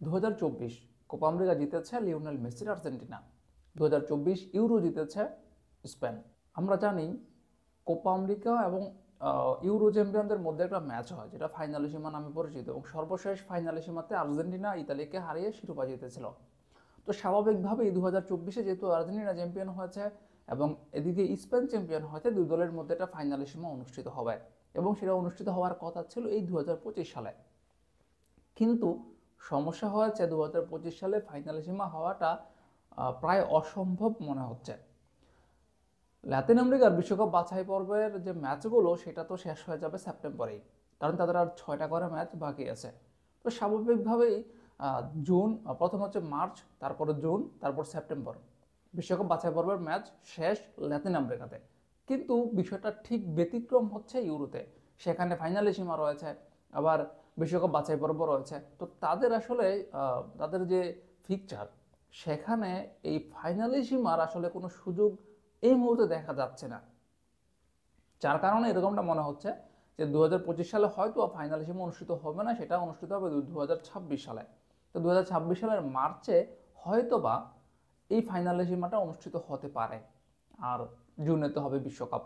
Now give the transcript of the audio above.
2024 Copa America জিতেছে Lionel মেসির Argentina. 2024 euro জিতেছে স্পেন। আমরা জানি কোপা আমেরিকা এবং ইউরো চ্যাম্পিয়নদের মধ্যে একটা ম্যাচ হয় যেটা ফাইনালিসিমা নামে পরিচিত, এবং সর্বশেষ ফাইনালিসিমাতে আর্জেন্টিনা ইতালিকে হারিয়ে শিরোপা জিতেছিল। তো স্বাভাবিকভাবেই 2024-এ যেহেতু আর্জেন্টিনা চ্যাম্পিয়ন হয়েছে এবং এদিকে স্পেন চ্যাম্পিয়ন হয়েছে, দুই দলের মধ্যে একটা ফাইনালিসিমা অনুষ্ঠিত হবে, এবং সেটা অনুষ্ঠিত হওয়ার কথা ছিল এই 2025 সালে। কিন্তু সমস্যা হয়েছে 2025 সালে ফাইনালিসিমা হওয়াটা প্রায় অসম্ভব মনে হচ্ছে। লাতিন আমেরিকার বিশ্বকাপ বাছাই পর্বের যে ম্যাচগুলো সেটা তো শেষ হয়ে যাবে সেপ্টেম্বরেই, কারণ তাদের আর 6টা করে ম্যাচ বাকি আছে। তো স্বাভাবিকভাবেই জুন, প্রথম হচ্ছে মার্চ, তারপরে জুন, তারপর সেপ্টেম্বর বিশ্বকাপ বাছাই পর্বের ম্যাচ শেষ লাতিন আমেরিকাতে। কিন্তু বিষয়টা ঠিক ব্যতিক্রম হচ্ছে ইউরোতে। সেখানে ফাইনালিসিমা রয়েছে, আবার বিশ্বকাপ বাছাই পর্ব রয়েছে। তো তাদের আসলে তাদের যে ফিকচার, সেখানে এই ফাইনালিসিমার আসলে কোনো সুযোগ এই মুহূর্তে দেখা যাচ্ছে না। যার কারণে এরকমটা মনে হচ্ছে যে 2025 সালে হয়তো ফাইনালিসিমা অনুষ্ঠিত হবে না, সেটা অনুষ্ঠিত হবে 2026 সালে। তো 2026 সালের মার্চে হয়তোবা এই ফাইনালিসিমাটা অনুষ্ঠিত হতে পারে, আর জুনে তো হবে বিশ্বকাপ।